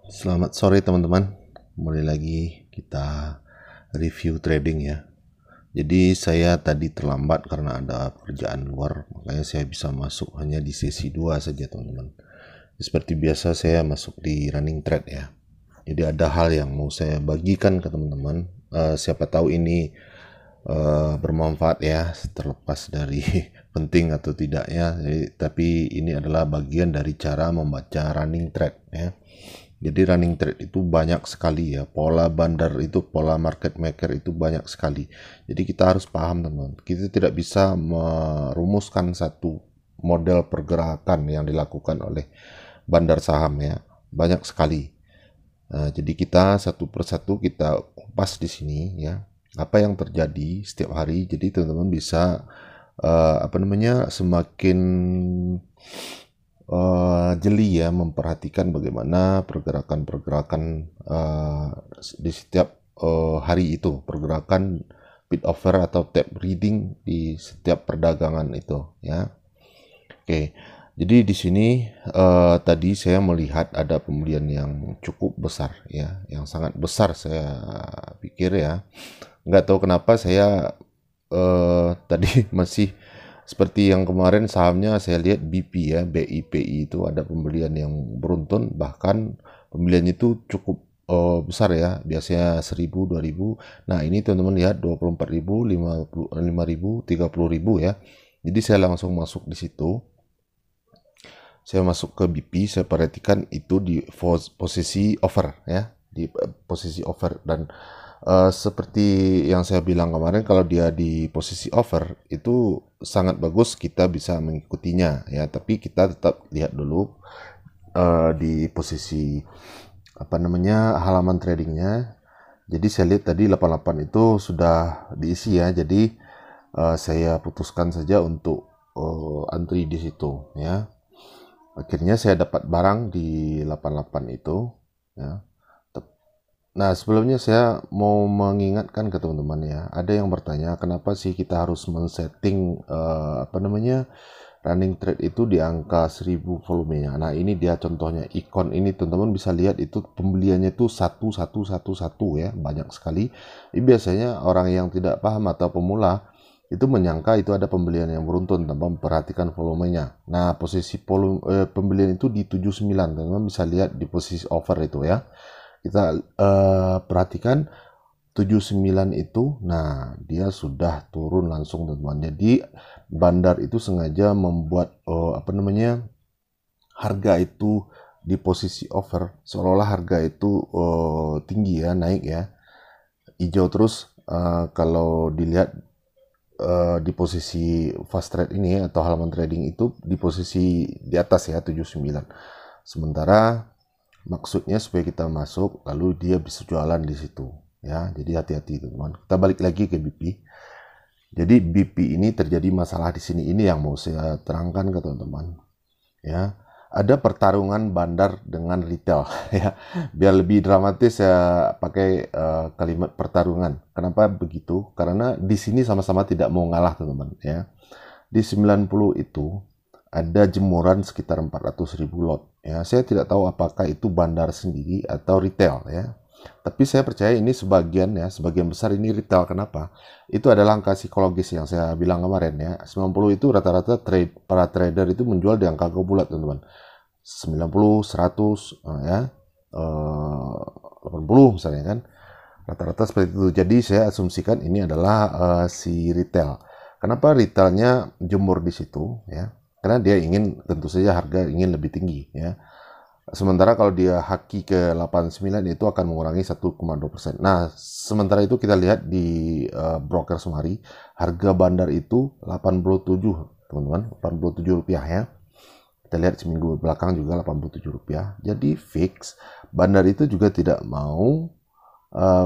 Selamat sore teman-teman. Kembali lagi kita review trading ya. Jadi saya tadi terlambat karena ada pekerjaan luar, makanya saya bisa masuk hanya di sesi 2 saja teman-teman. Seperti biasa saya masuk di running trade ya. Jadi ada hal yang mau saya bagikan ke teman-teman. Siapa tahu ini bermanfaat ya, terlepas dari penting atau tidaknya. Tapi ini adalah bagian dari cara membaca running trade ya. Jadi running trade itu banyak sekali ya, pola bandar itu, pola market maker itu banyak sekali. Jadi kita harus paham teman, kita tidak bisa merumuskan satu model pergerakan yang dilakukan oleh bandar saham ya, banyak sekali. Nah, jadi kita satu persatu kita kupas di sini ya, apa yang terjadi setiap hari. Jadi teman-teman bisa semakin jeli ya memperhatikan bagaimana pergerakan-pergerakan di setiap hari itu, pergerakan bid offer atau tap reading di setiap perdagangan itu ya. Oke. Jadi di sini tadi saya melihat ada pembelian yang cukup besar ya, yang sangat besar saya pikir ya. Nggak tahu kenapa saya tadi masih seperti yang kemarin sahamnya saya lihat BP ya, BIPI itu ada pembelian yang beruntun, bahkan pembeliannya itu cukup besar ya, biasanya 1000, 2000. Nah, ini teman-teman lihat 24.000, 55.000, 30.000 ya. Jadi saya langsung masuk di situ. Saya masuk ke BP, saya perhatikan itu di posisi over ya, di posisi over. Dan seperti yang saya bilang kemarin, kalau dia di posisi over itu sangat bagus, kita bisa mengikutinya ya, tapi kita tetap lihat dulu di posisi halaman tradingnya. Jadi saya lihat tadi 88 itu sudah diisi ya, jadi saya putuskan saja untuk antri di situ ya. Akhirnya saya dapat barang di 88 itu ya. Nah, sebelumnya saya mau mengingatkan ke teman-teman ya, ada yang bertanya kenapa sih kita harus men-setting running trade itu di angka 1000 volumenya. Nah, ini dia contohnya, ikon ini teman-teman bisa lihat itu pembeliannya itu 1111 ya, banyak sekali. Ini biasanya orang yang tidak paham atau pemula itu menyangka itu ada pembelian yang beruntun tanpa memperhatikan volumenya. Nah, posisi pembelian itu di 79, teman-teman bisa lihat di posisi over itu ya. Kita perhatikan 79 itu, nah dia sudah turun langsung teman-teman. Jadi bandar itu sengaja membuat harga itu di posisi over, seolah-olah harga itu tinggi ya, naik ya, hijau terus. Kalau dilihat di posisi fast trade ini atau halaman trading itu di posisi di atas ya, 79. Sementara maksudnya supaya kita masuk lalu dia bisa jualan di situ ya. Jadi hati-hati teman-teman. Kita balik lagi ke BP. Jadi BP ini terjadi masalah di sini, ini yang mau saya terangkan ke teman-teman ya. Ada pertarungan bandar dengan retail ya. Biar lebih dramatis saya pakai kalimat pertarungan. Kenapa begitu? Karena di sini sama-sama tidak mau ngalah teman-teman ya. Di 90 itu ada jemuran sekitar 400.000 lot ya. Saya tidak tahu apakah itu bandar sendiri atau retail ya, tapi saya percaya ini sebagian besar ini retail. Kenapa? Itu adalah angka psikologis yang saya bilang kemarin ya. 90 itu rata-rata para trader itu menjual di angka bulat teman-teman, 90, 100 ya, 80 misalnya kan, rata-rata seperti itu. Jadi saya asumsikan ini adalah si retail. Kenapa retailnya jemur di situ ya? Karena dia ingin, tentu saja harga ingin lebih tinggi ya. Sementara kalau dia haki ke 89 itu akan mengurangi 1,2%. Nah, sementara itu kita lihat di broker Sumari, harga bandar itu 87 teman-teman, 87 rupiah ya. Kita lihat seminggu belakang juga 87 rupiah. Jadi fix bandar itu juga tidak mau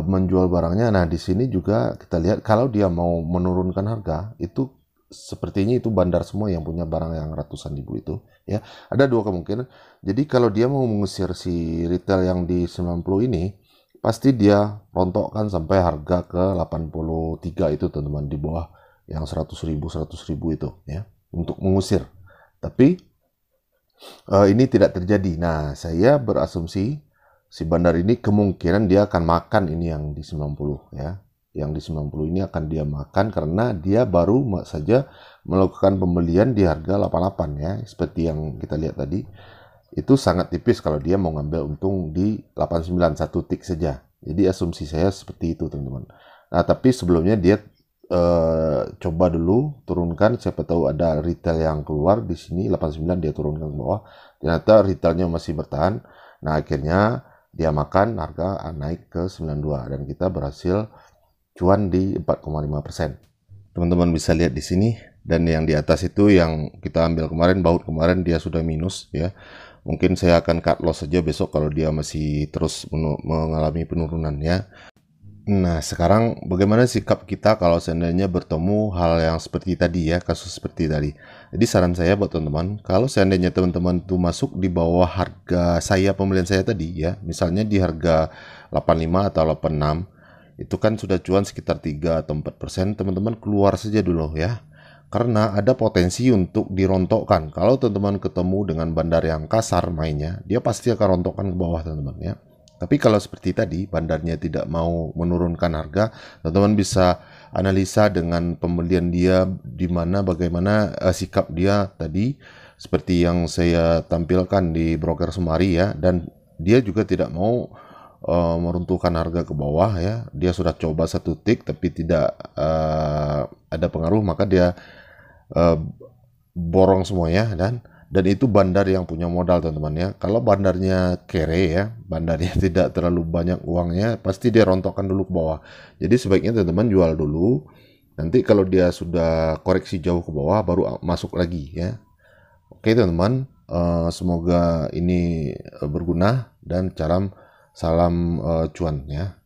menjual barangnya. Nah, di sini juga kita lihat kalau dia mau menurunkan harga itu sepertinya itu bandar semua yang punya barang yang ratusan ribu itu ya. Ada dua kemungkinan. Jadi kalau dia mau mengusir si retail yang di 90 ini, pasti dia rontokkan sampai harga ke 83 itu teman-teman, di bawah yang 100.000 itu ya, untuk mengusir. Tapi ini tidak terjadi. Nah, saya berasumsi si bandar ini kemungkinan dia akan makan ini yang di 90 ya. Yang di 90 ini akan dia makan karena dia baru saja melakukan pembelian di harga 88 ya, seperti yang kita lihat tadi. Itu sangat tipis kalau dia mau ngambil untung di 89, satu tik saja. Jadi asumsi saya seperti itu, teman-teman. Nah, tapi sebelumnya dia coba dulu turunkan, siapa tahu ada retail yang keluar di sini 89, dia turunkan ke bawah. Ternyata retailnya masih bertahan. Nah, akhirnya dia makan, harga naik ke 92 dan kita berhasil cuan di 4,5%. Teman-teman bisa lihat di sini, dan yang di atas itu yang kita ambil kemarin, baut kemarin, dia sudah minus ya. Mungkin saya akan cut loss saja besok kalau dia masih terus mengalami penurunan ya. Nah, sekarang bagaimana sikap kita kalau seandainya bertemu hal yang seperti tadi ya, kasus seperti tadi. Jadi saran saya buat teman-teman, kalau seandainya teman-teman tuh masuk di bawah harga saya, pembelian saya tadi ya, misalnya di harga 85 atau 86, itu kan sudah cuan sekitar 3 atau 4%, teman-teman keluar saja dulu ya. Karena ada potensi untuk dirontokkan. Kalau teman-teman ketemu dengan bandar yang kasar mainnya, dia pasti akan rontokkan ke bawah, teman-teman ya. Tapi kalau seperti tadi, bandarnya tidak mau menurunkan harga, teman-teman bisa analisa dengan pembelian dia di mana, bagaimana sikap dia tadi, seperti yang saya tampilkan di broker Sumari ya, dan dia juga tidak mau meruntuhkan harga ke bawah ya. Dia sudah coba satu tik tapi tidak ada pengaruh, maka dia borong semuanya, dan itu bandar yang punya modal, teman-teman ya. Kalau bandarnya kere ya, bandarnya tidak terlalu banyak uangnya, pasti dia rontokkan dulu ke bawah. Jadi sebaiknya teman-teman jual dulu. Nanti kalau dia sudah koreksi jauh ke bawah, baru masuk lagi ya. Oke teman-teman, semoga ini berguna, dan salam cuan ya.